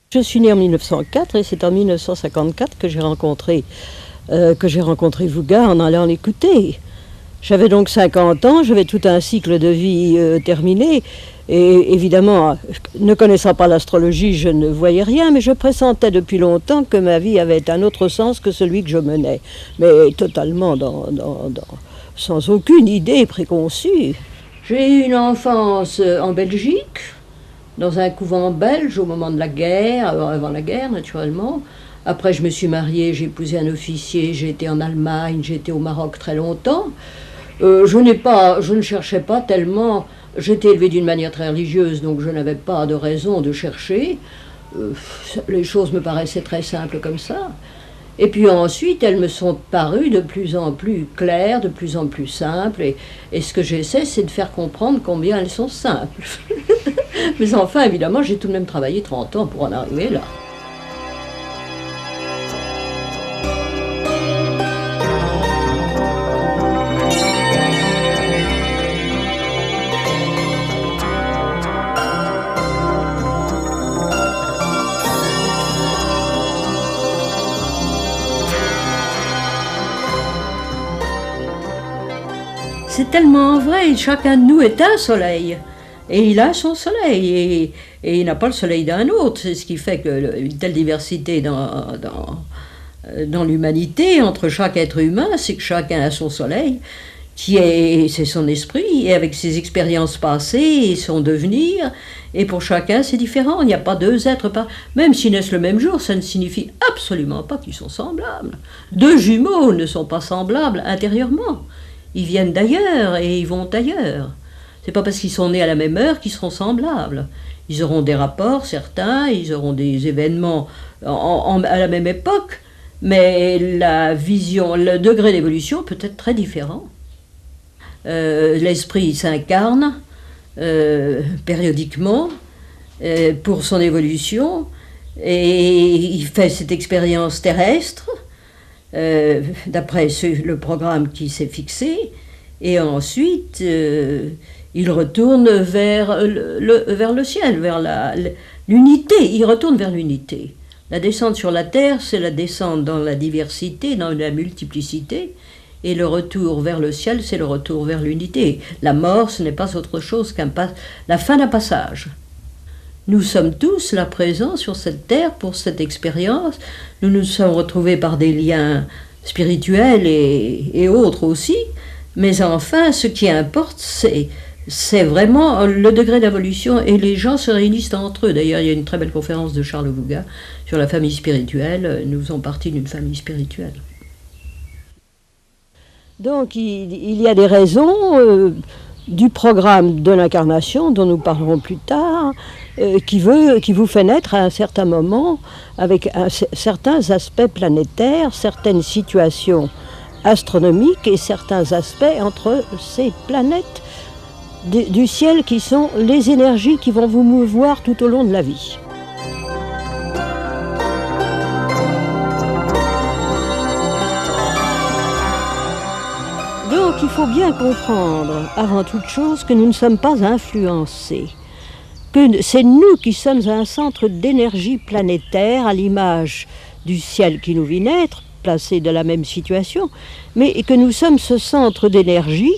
Je suis née en 1904 et c'est en 1954 que j'ai rencontré Vouga en allant l'écouter. J'avais donc 50 ans, j'avais tout un cycle de vie terminé. Et évidemment, ne connaissant pas l'astrologie, je ne voyais rien, mais je pressentais depuis longtemps que ma vie avait un autre sens que celui que je menais. Mais totalement sans aucune idée préconçue. J'ai eu une enfance en Belgique, dans un couvent belge au moment de la guerre, avant la guerre naturellement. Après, je me suis mariée, j'ai épousé un officier, j'ai été en Allemagne, j'ai été au Maroc très longtemps. Je ne cherchais pas tellement. J'étais élevée d'une manière très religieuse, donc je n'avais pas de raison de chercher. Les choses me paraissaient très simples comme ça. Et puis ensuite, elles me sont parues de plus en plus claires, de plus en plus simples. Et ce que j'essaie, c'est de faire comprendre combien elles sont simples. Mais enfin, évidemment, j'ai tout de même travaillé 30 ans pour en arriver là. C'est tellement vrai, chacun de nous est un soleil. Et il a son soleil, et il n'a pas le soleil d'un autre. C'est ce qui fait une telle diversité dans l'humanité, entre chaque être humain, c'est que chacun a son soleil, c'est son esprit, et avec ses expériences passées et son devenir. Et pour chacun, c'est différent. Il n'y a pas deux êtres, même s'ils naissent le même jour, ça ne signifie absolument pas qu'ils sont semblables. Deux jumeaux ne sont pas semblables intérieurement. Ils viennent d'ailleurs et ils vont ailleurs. C'est pas parce qu'ils sont nés à la même heure qu'ils seront semblables. Ils auront des rapports, certains, ils auront des événements à la même époque, mais la vision, le degré d'évolution peut être très différent. L'esprit s'incarne périodiquement pour son évolution, et il fait cette expérience terrestre, d'après le programme qui s'est fixé, et ensuite il retourne vers le ciel, vers l'unité. Il retourne vers l'unité. La descente sur la terre, c'est la descente dans la diversité, dans la multiplicité, et le retour vers le ciel, c'est le retour vers l'unité. La mort, ce n'est pas autre chose la fin d'un passage. Nous sommes tous là présents sur cette terre pour cette expérience. Nous nous sommes retrouvés par des liens spirituels et autres aussi. Mais enfin, ce qui importe, c'est vraiment le degré d'évolution, et les gens se réunissent entre eux. D'ailleurs, il y a une très belle conférence de Charles Vouga sur la famille spirituelle. Nous faisons partie d'une famille spirituelle. Donc, il y a des raisons du programme de l'incarnation, dont nous parlerons plus tard, qui vous fait naître à un certain moment avec certains aspects planétaires, certaines situations astronomiques et certains aspects entre ces planètes du ciel qui sont les énergies qui vont vous mouvoir tout au long de la vie. Donc il faut bien comprendre, avant toute chose, que nous ne sommes pas influencés, que c'est nous qui sommes un centre d'énergie planétaire à l'image du ciel qui nous vit naître, placé de la même situation, mais que nous sommes ce centre d'énergie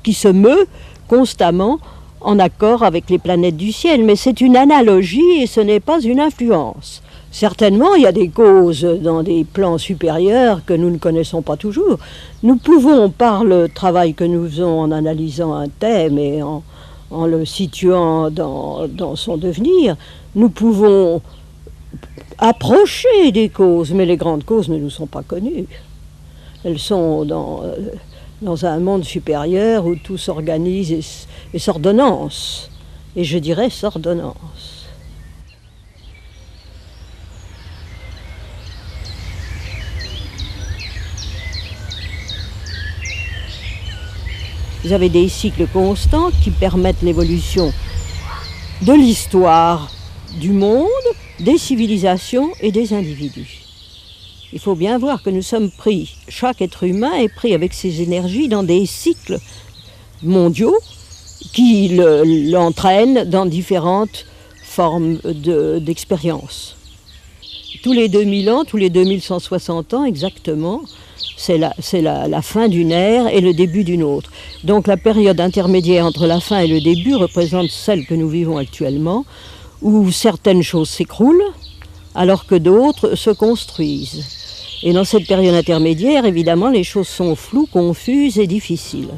qui se meut constamment en accord avec les planètes du ciel. Mais c'est une analogie et ce n'est pas une influence. Certainement, il y a des causes dans des plans supérieurs que nous ne connaissons pas toujours. Nous pouvons, par le travail que nous faisons en analysant un thème et en le situant dans son devenir, nous pouvons approcher des causes, mais les grandes causes ne nous sont pas connues. Elles sont dans un monde supérieur où tout s'organise et s'ordonnance. Et je dirais s'ordonnance. Vous avez des cycles constants qui permettent l'évolution de l'histoire du monde, des civilisations et des individus. Il faut bien voir que nous sommes pris, chaque être humain est pris avec ses énergies dans des cycles mondiaux qui l'entraînent dans différentes formes d'expérience. tous les 2000 ans, tous les 2160 ans exactement, c'est la fin d'une ère et le début d'une autre. Donc la période intermédiaire entre la fin et le début représente celle que nous vivons actuellement, où certaines choses s'écroulent, alors que d'autres se construisent. Et dans cette période intermédiaire, évidemment, les choses sont floues, confuses et difficiles.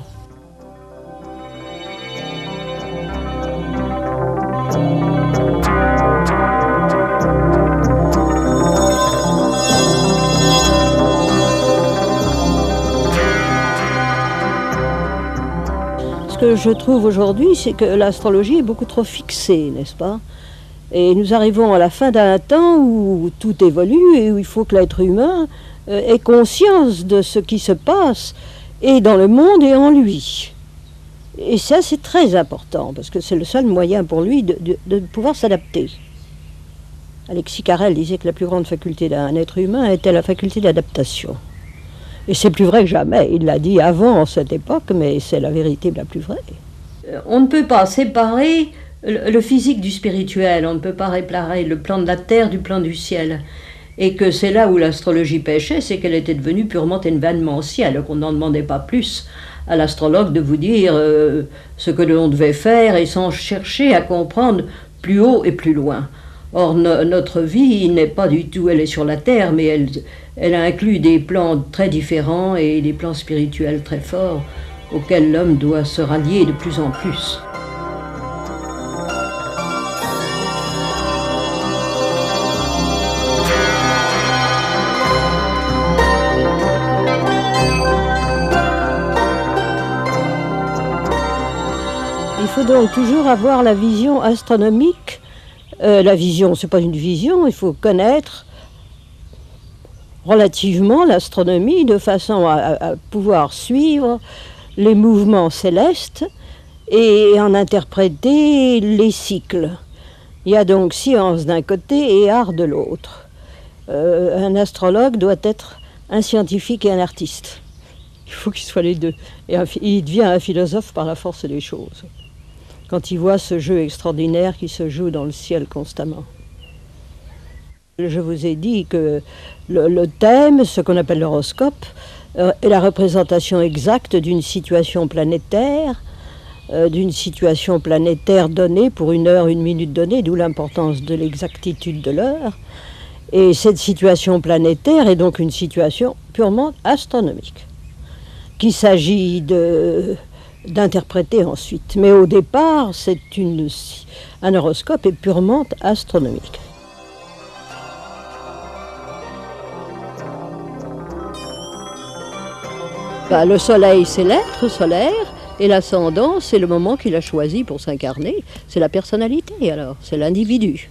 Ce que je trouve aujourd'hui, c'est que l'astrologie est beaucoup trop fixée, n'est-ce pas? Et nous arrivons à la fin d'un temps où tout évolue et où il faut que l'être humain ait conscience de ce qui se passe et dans le monde et en lui. Et ça, c'est très important, parce que c'est le seul moyen pour lui de pouvoir s'adapter. Alexis Carrel disait que la plus grande faculté d'un être humain était la faculté d'adaptation. Et c'est plus vrai que jamais. Il l'a dit avant, en cette époque, mais c'est la vérité la plus vraie. On ne peut pas séparer le physique du spirituel, on ne peut pas séparer le plan de la terre du plan du ciel. Et que c'est là où l'astrologie pêchait, c'est qu'elle était devenue purement événementielle, qu'on n'en demandait pas plus à l'astrologue de vous dire ce que l'on devait faire et sans chercher à comprendre plus haut et plus loin. Or, notre vie n'est pas du tout, elle est sur la terre, mais elle inclut des plans très différents et des plans spirituels très forts auxquels l'homme doit se rallier de plus en plus. Il faut donc toujours avoir la vision astronomique. La vision, c'est pas une vision, il faut connaître relativement l'astronomie de façon à pouvoir suivre les mouvements célestes et en interpréter les cycles. Il y a donc science d'un côté et art de l'autre. Un astrologue doit être un scientifique et un artiste. Il faut qu'il soit les deux. Et il devient un philosophe par la force des choses, quand il voit ce jeu extraordinaire qui se joue dans le ciel constamment. Je vous ai dit que le thème, ce qu'on appelle l'horoscope, est la représentation exacte d'une situation planétaire donnée pour une heure, une minute donnée, d'où l'importance de l'exactitude de l'heure. Et cette situation planétaire est donc une situation purement astronomique, qu'il s'agit d'interpréter ensuite. Mais au départ, un horoscope est purement astronomique. Le soleil, c'est l'être solaire, et l'ascendant, c'est le moment qu'il a choisi pour s'incarner. C'est la personnalité, alors, c'est l'individu.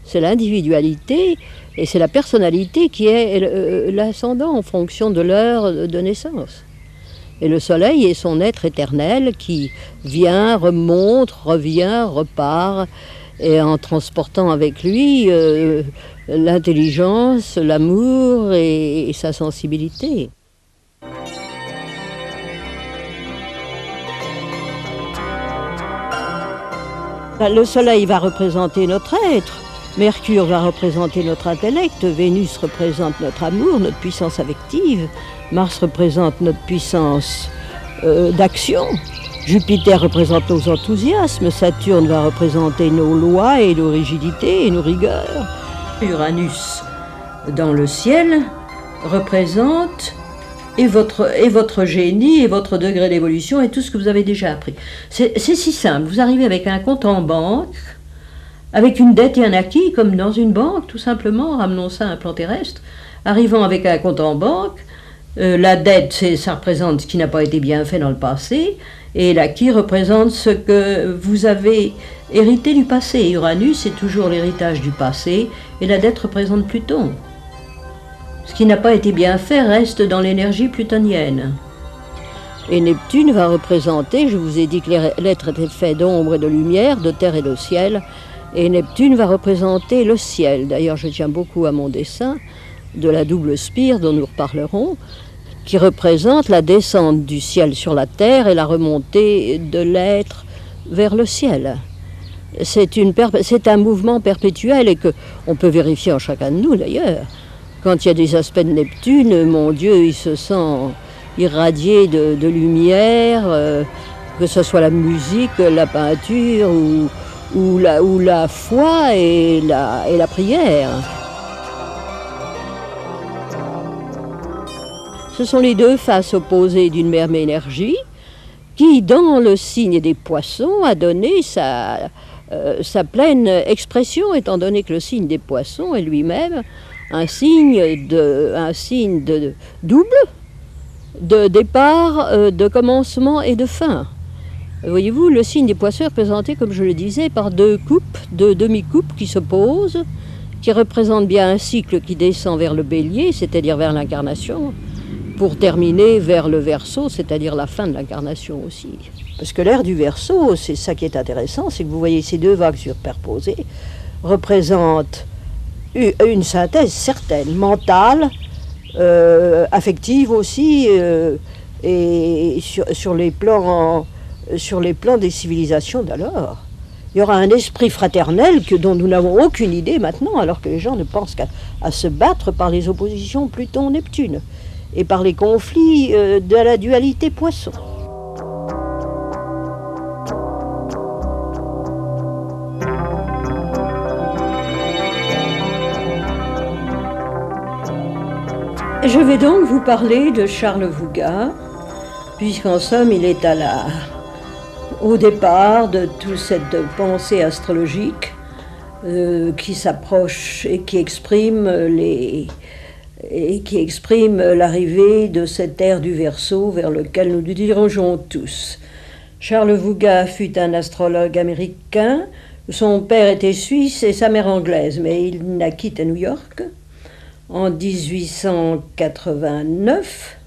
C'est l'individualité, et c'est la personnalité qui est l'ascendant en fonction de l'heure de naissance. Et le soleil est son être éternel qui vient, remonte, revient, repart, et en transportant avec lui l'intelligence, l'amour et sa sensibilité. Le soleil va représenter notre être, Mercure va représenter notre intellect, Vénus représente notre amour, notre puissance affective, Mars représente notre puissance d'action, Jupiter représente nos enthousiasmes, Saturne va représenter nos lois et nos rigidités et nos rigueurs. Uranus dans le ciel représente et votre génie et votre degré d'évolution et tout ce que vous avez déjà appris. C'est si simple, vous arrivez avec un compte en banque, avec une dette et un acquis, comme dans une banque, tout simplement, ramenons ça à un plan terrestre, arrivant avec un compte en banque, la dette, ça représente ce qui n'a pas été bien fait dans le passé, et l'acquis représente ce que vous avez hérité du passé. Uranus, c'est toujours l'héritage du passé, et la dette représente Pluton. Ce qui n'a pas été bien fait reste dans l'énergie plutonienne. Et Neptune va représenter, je vous ai dit que l'être était fait d'ombre et de lumière, de terre et de ciel, et Neptune va représenter le ciel. D'ailleurs, je tiens beaucoup à mon dessin de la double spire dont nous reparlerons, qui représente la descente du ciel sur la terre et la remontée de l'être vers le ciel. C'est un mouvement perpétuel et qu'on peut vérifier en chacun de nous d'ailleurs. Quand il y a des aspects de Neptune, mon Dieu, il se sent irradié de lumière, que ce soit la musique, la peinture ou la foi et la prière. Ce sont les deux faces opposées d'une même énergie qui, dans le signe des Poissons, a donné sa pleine expression, étant donné que le signe des Poissons est lui-même un signe de double, de départ, de commencement et de fin. Voyez-vous, le signe des Poissons est représenté, comme je le disais, par deux demi-coupes qui s'opposent, qui représentent bien un cycle qui descend vers le Bélier, c'est-à-dire vers l'incarnation, pour terminer vers le Verseau, c'est-à-dire la fin de l'incarnation aussi. Parce que l'ère du Verseau, c'est ça qui est intéressant, c'est que vous voyez ces deux vagues superposées, représentent une synthèse certaine, mentale, affective aussi, et sur les plans des civilisations d'alors. Il y aura un esprit fraternel dont nous n'avons aucune idée maintenant, alors que les gens ne pensent qu'à se battre par les oppositions Pluton-Neptune et par les conflits de la dualité Poisson. Je vais donc vous parler de Charles Vouga, puisqu'en somme il est au départ de toute cette pensée astrologique qui s'approche et qui exprime l'arrivée de cette ère du Verseau vers lequel nous nous dirigeons tous. Charles Vouga fut un astrologue américain. Son père était suisse et sa mère anglaise, mais il naquit à New York en 1889.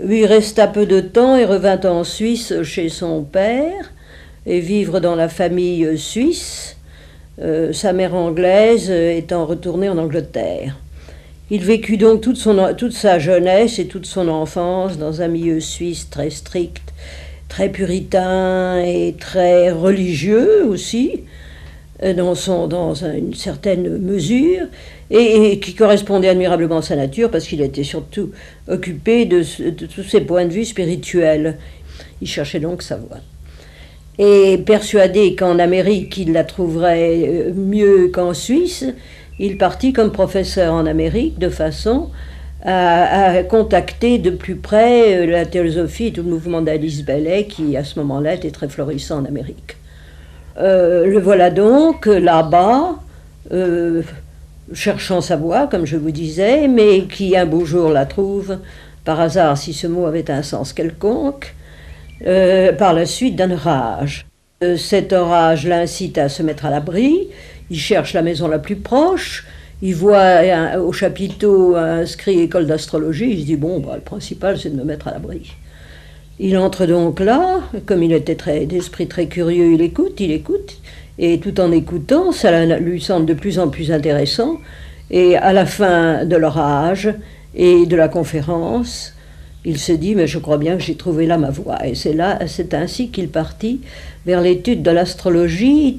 Il resta peu de temps et revint en Suisse chez son père et vivre dans la famille suisse, sa mère anglaise étant retournée en Angleterre. Il vécut donc toute sa jeunesse et toute son enfance dans un milieu suisse très strict, très puritain et très religieux aussi, dans une certaine mesure, et qui correspondait admirablement à sa nature parce qu'il était surtout occupé de tous ses points de vue spirituels. Il cherchait donc sa voie. Et persuadé qu'en Amérique il la trouverait mieux qu'en Suisse, il partit comme professeur en Amérique de façon à contacter de plus près la théosophie et tout le mouvement d'Alice Bailey qui à ce moment-là était très florissant en Amérique. Le voilà donc là-bas, cherchant sa voie, comme je vous disais, mais qui un beau jour la trouve, par hasard, si ce mot avait un sens quelconque, par la suite d'un orage. Cet orage l'incite à se mettre à l'abri, il cherche la maison la plus proche, il voit au chapiteau inscrit école d'astrologie, il se dit bon, le principal c'est de me mettre à l'abri. Il entre donc là, comme il était d'esprit très curieux, il écoute, et tout en écoutant, ça lui semble de plus en plus intéressant, et à la fin de l'orage et de la conférence, il se dit, mais je crois bien que j'ai trouvé là ma voie, et c'est ainsi qu'il partit vers l'étude de l'astrologie,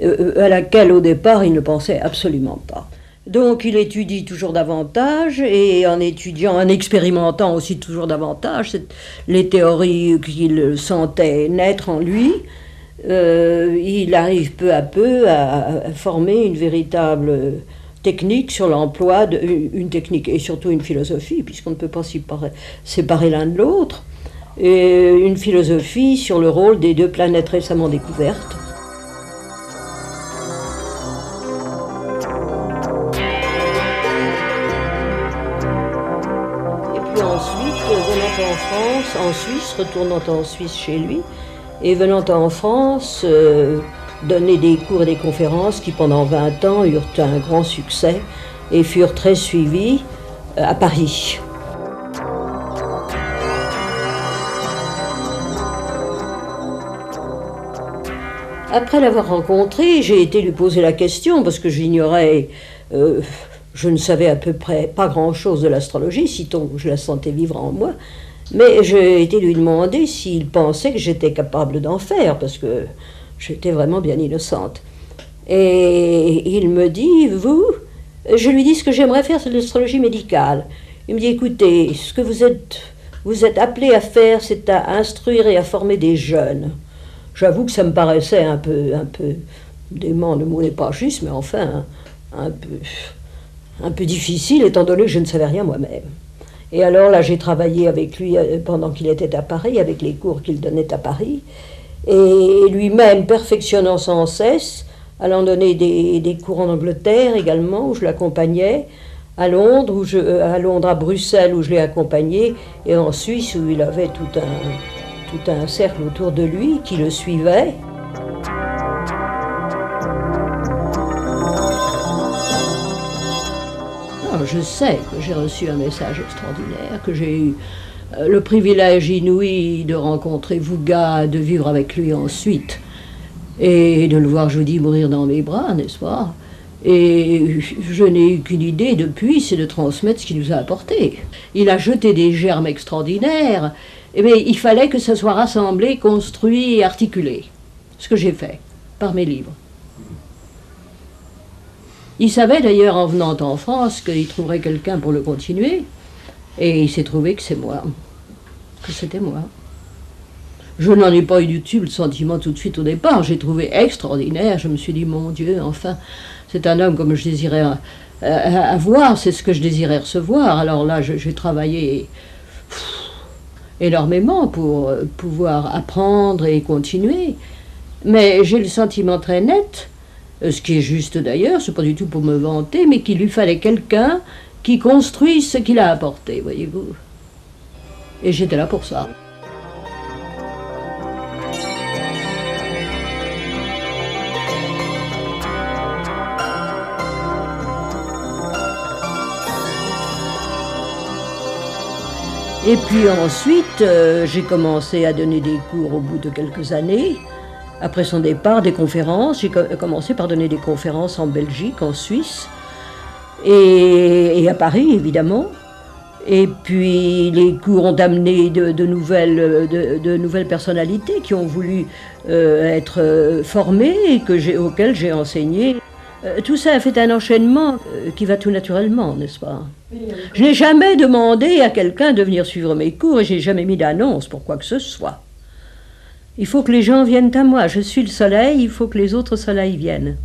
à laquelle au départ il ne pensait absolument pas. Donc il étudie toujours davantage et en expérimentant aussi toujours davantage les théories qu'il sentait naître en lui, il arrive peu à peu à former une véritable technique sur l'emploi, une technique et surtout une philosophie, puisqu'on ne peut pas séparer l'un de l'autre, et une philosophie sur le rôle des deux planètes récemment découvertes. Retournant en Suisse chez lui, et venant en France donner des cours et des conférences qui pendant 20 ans eurent un grand succès et furent très suivis à Paris. Après l'avoir rencontré, j'ai été lui poser la question parce que j'ignorais, je ne savais à peu près pas grand-chose de l'astrologie, sitôt je la sentais vivre en moi. Mais j'ai été lui demander s'il pensait que j'étais capable d'en faire, parce que J'étais vraiment bien innocente. Et il me dit, vous, je lui dis ce que j'aimerais faire, c'est de l'astrologie médicale. Il me dit, écoutez, ce que vous êtes appelé à faire, c'est à instruire et à former des jeunes. J'avoue que ça me paraissait un peu dément, le mot n'est pas juste, mais enfin, un peu difficile, étant donné que je ne savais rien moi-même. Et alors là, j'ai travaillé avec lui pendant qu'il était à Paris, avec les cours qu'il donnait à Paris, et lui-même perfectionnant sans cesse, allant donner des cours en Angleterre également, où je l'accompagnais, à Londres, à Bruxelles, où je l'ai accompagné, et en Suisse, où il avait tout un cercle autour de lui qui le suivait. Alors, je sais que j'ai reçu un message extraordinaire, que j'ai eu le privilège inouï de rencontrer Vouga, de vivre avec lui ensuite, et de le voir, je vous dis, mourir dans mes bras, n'est-ce pas? Et je n'ai eu qu'une idée depuis, c'est de transmettre ce qu'il nous a apporté. Il a jeté des germes extraordinaires, mais il fallait que ça soit rassemblé, construit et articulé. Ce que j'ai fait, par mes livres. Il savait d'ailleurs, en venant en France, qu'il trouverait quelqu'un pour le continuer, et il s'est trouvé que c'est moi, que c'était moi. Je n'en ai pas eu du tout le sentiment tout de suite au départ, j'ai trouvé extraordinaire, je me suis dit, mon Dieu, enfin, c'est un homme comme je désirais avoir, c'est ce que je désirais recevoir. Alors là, j'ai travaillé énormément pour pouvoir apprendre et continuer, mais j'ai le sentiment très net, ce qui est juste d'ailleurs, c'est pas du tout pour me vanter, mais qu'il lui fallait quelqu'un qui construise ce qu'il a apporté, voyez-vous. Et j'étais là pour ça. Et puis ensuite, j'ai commencé à donner des cours au bout de quelques années. Après son départ, des conférences. J'ai commencé par donner des conférences en Belgique, en Suisse, et à Paris, évidemment. Et puis les cours ont amené de nouvelles personnalités qui ont voulu être formées et auxquelles j'ai enseigné. Tout ça a fait un enchaînement qui va tout naturellement, n'est-ce pas? Je n'ai jamais demandé à quelqu'un de venir suivre mes cours et j'ai jamais mis d'annonce pour quoi que ce soit. Il faut que les gens viennent à moi. Je suis le soleil, il faut que les autres soleils viennent.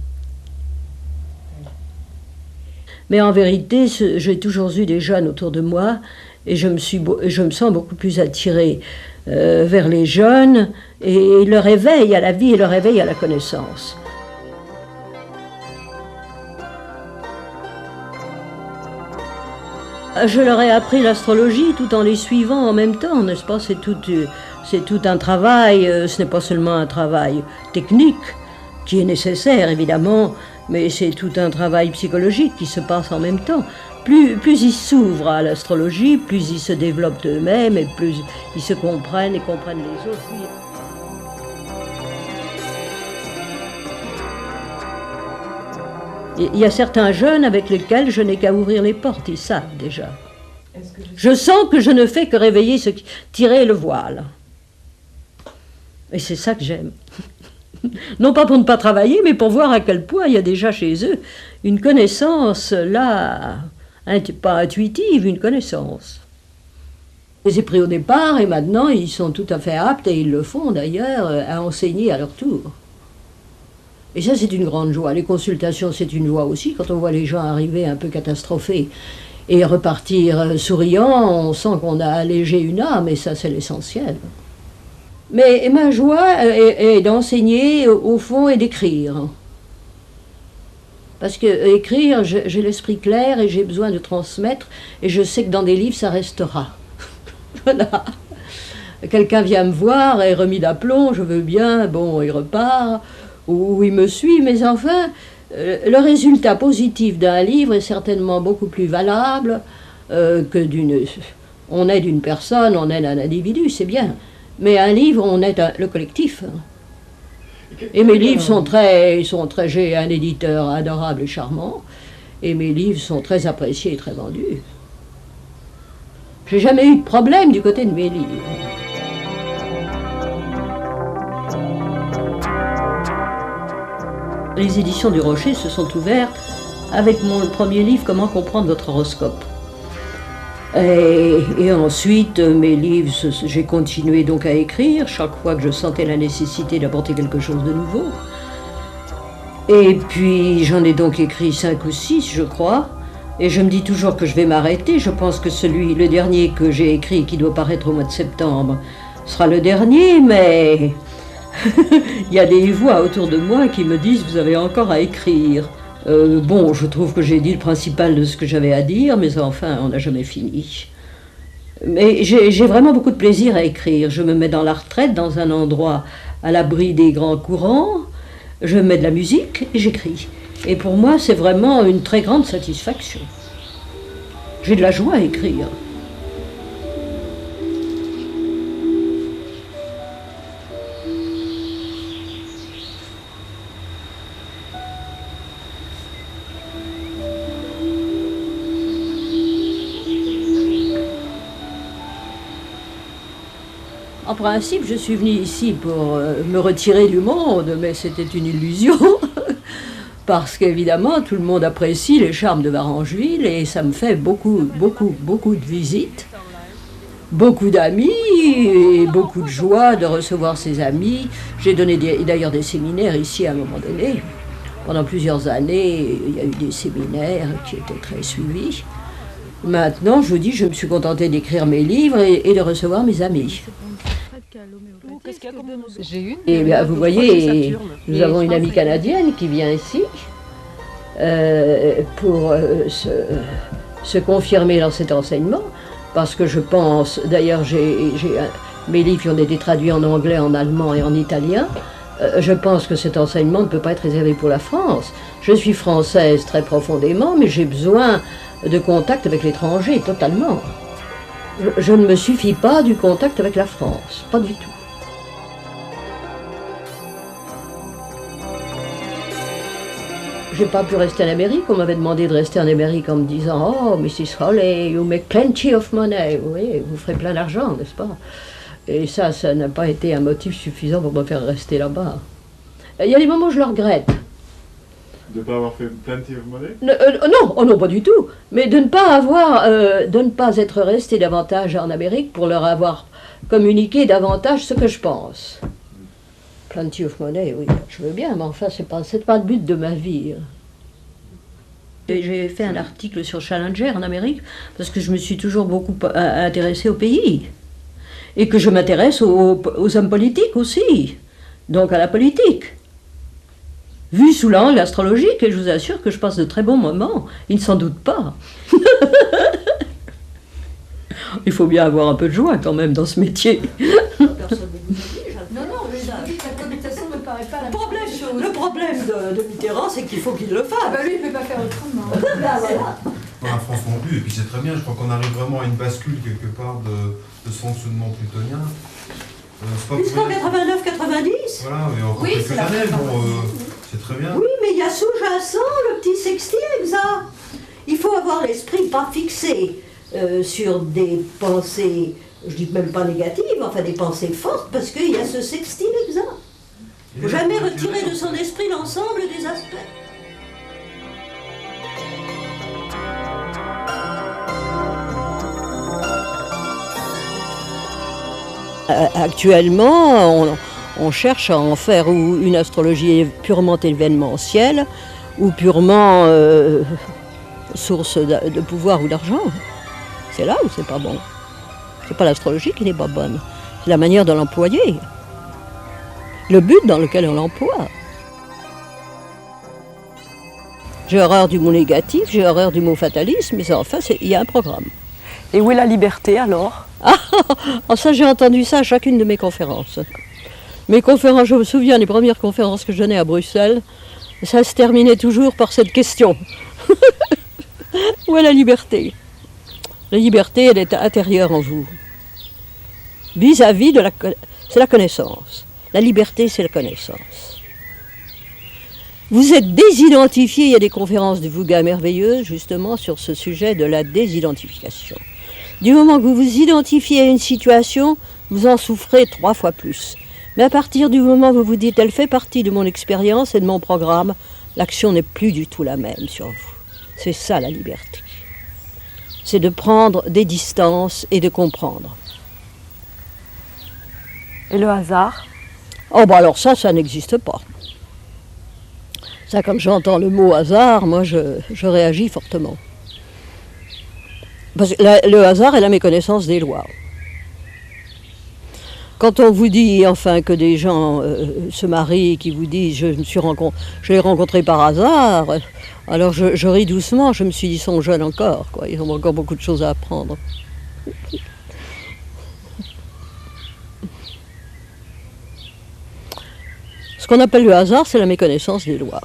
Mais en vérité, j'ai toujours eu des jeunes autour de moi et je me sens beaucoup plus attirée vers les jeunes et leur éveil à la vie et leur éveil à la connaissance. Je leur ai appris l'astrologie tout en les suivant en même temps, n'est-ce pas? C'est tout un travail, ce n'est pas seulement un travail technique, qui est nécessaire évidemment, mais c'est tout un travail psychologique qui se passe en même temps. Plus ils s'ouvrent à l'astrologie, plus ils se développent eux-mêmes et plus ils se comprennent et comprennent les autres. Il y a certains jeunes avec lesquels je n'ai qu'à ouvrir les portes, ils savent déjà. Je sens que je ne fais que réveiller tirer le voile. Et c'est ça que j'aime. Non pas pour ne pas travailler, mais pour voir à quel point il y a déjà chez eux une connaissance, là, pas intuitive, une connaissance. Je les ai pris au départ et maintenant ils sont tout à fait aptes, et ils le font d'ailleurs, à enseigner à leur tour. Et ça, c'est une grande joie. Les consultations, c'est une joie aussi. Quand on voit les gens arriver un peu catastrophés et repartir souriants, on sent qu'on a allégé une âme, et ça, c'est l'essentiel. Mais ma joie est d'enseigner, au fond, et d'écrire. Parce que écrire, j'ai l'esprit clair et j'ai besoin de transmettre, et je sais que dans des livres, ça restera. Voilà. Quelqu'un vient me voir, est remis d'aplomb, je veux bien, bon, il repart. Où il me suit, mais enfin, le résultat positif d'un livre est certainement beaucoup plus valable que d'une... On aide une personne, on aide un individu, c'est bien. Mais un livre, on aide le collectif. Et mes livres sont très... J'ai un éditeur adorable et charmant, et mes livres sont très appréciés et très vendus. J'ai jamais eu de problème du côté de mes livres. Les éditions du Rocher se sont ouvertes avec mon premier livre, Comment comprendre votre horoscope. Et ensuite, mes livres, j'ai continué donc à écrire, chaque fois que je sentais la nécessité d'apporter quelque chose de nouveau. Et puis, j'en ai donc écrit 5 ou 6, je crois. Et je me dis toujours que je vais m'arrêter. Je pense que le dernier que j'ai écrit, qui doit paraître au mois de septembre, sera le dernier, mais il y a des voix autour de moi qui me disent « Vous avez encore à écrire ». Bon, je trouve que j'ai dit le principal de ce que j'avais à dire, mais enfin, on n'a jamais fini. Mais j'ai vraiment beaucoup de plaisir à écrire. Je me mets dans la retraite, dans un endroit à l'abri des grands courants, je mets de la musique et j'écris. Et pour moi, c'est vraiment une très grande satisfaction. J'ai de la joie à écrire. En principe, je suis venue ici pour me retirer du monde, mais c'était une illusion. Parce qu'évidemment, tout le monde apprécie les charmes de Varengeville et ça me fait beaucoup de visites, beaucoup d'amis et beaucoup de joie de recevoir ces amis. J'ai donné d'ailleurs des séminaires ici à un moment donné. Pendant plusieurs années, il y a eu des séminaires qui étaient très suivis. Maintenant, je vous dis, je me suis contentée d'écrire mes livres et de recevoir mes amis. Et bien, vous voyez, nous avons une amie canadienne qui vient ici pour se confirmer dans cet enseignement, parce que je pense, d'ailleurs mes livres qui ont été traduits en anglais, en allemand et en italien, je pense que cet enseignement ne peut pas être réservé pour la France. Je suis française très profondément, mais j'ai besoin de contact avec l'étranger, totalement. Je ne me suffis pas du contact avec la France, pas du tout. J'ai pas pu rester en Amérique, on m'avait demandé de rester en Amérique en me disant « Oh, Mrs. Holley, you make plenty of money », oui, vous ferez plein d'argent, n'est-ce pas? Et ça n'a pas été un motif suffisant pour me faire rester là-bas. Il y a des moments où je le regrette. De ne pas avoir fait plenty of money? Non, oh non, pas du tout. Mais de ne pas être resté davantage en Amérique pour leur avoir communiqué davantage ce que je pense. Plenty of money, oui, je veux bien, mais enfin, c'est pas le but de ma vie. J'ai fait un article sur Challenger en Amérique parce que je me suis toujours beaucoup intéressée au pays. Et que je m'intéresse aux hommes politiques aussi, donc à la politique. Vu sous l'angle astrologique, et je vous assure que je passe de très bons moments, ils ne s'en doutent pas. Il faut bien avoir un peu de joie quand même dans ce métier. Le problème de Mitterrand, c'est qu'il faut qu'il le fasse. Ah bah lui, il ne peut pas faire autrement. Voilà. Pas la France non plus, et puis c'est très bien, je crois qu'on arrive vraiment à une bascule quelque part de ce fonctionnement plutonien. Jusqu'en 89-90. Voilà, mais encore oui, quelques années, bon, c'est très bien. Oui, mais il y a sous-jacent le petit sextième, ça. Il faut avoir l'esprit pas fixé sur des pensées, je dis même pas négatives, enfin des pensées fortes, parce qu'il y a ce sextile exact. Il ne faut jamais retirer de son esprit l'ensemble des aspects. Actuellement, on cherche à en faire une astrologie purement événementielle ou purement source de pouvoir ou d'argent. C'est là où c'est pas bon. C'est pas l'astrologie qui n'est pas bonne, c'est la manière de l'employer, le but dans lequel on l'emploie. J'ai horreur du mot négatif, j'ai horreur du mot fatalisme, mais enfin, il y a un programme. Et où est la liberté alors? Ça, j'ai entendu ça à chacune de mes conférences. Mes conférences, je me souviens des premières conférences que je donnais à Bruxelles, ça se terminait toujours par cette question. Où est la liberté? La liberté, elle est intérieure en vous. Vis-à-vis de c'est la connaissance. La liberté, c'est la connaissance. Vous êtes désidentifié, il y a des conférences de Vouga merveilleuses justement sur ce sujet de la désidentification. Du moment que vous vous identifiez à une situation, vous en souffrez 3 fois plus. Mais à partir du moment où vous vous dites, elle fait partie de mon expérience et de mon programme, l'action n'est plus du tout la même sur vous. C'est ça la liberté. C'est de prendre des distances et de comprendre. Et le hasard? Oh bah alors ça n'existe pas. Ça, quand j'entends le mot hasard, moi je réagis fortement. Parce que le hasard est la méconnaissance des lois. Quand on vous dit enfin que des gens se marient, qui vous disent je l'ai rencontré par hasard, alors je ris doucement, je me suis dit ils sont jeunes encore, quoi. Ils ont encore beaucoup de choses à apprendre. Ce qu'on appelle le hasard, c'est la méconnaissance des lois.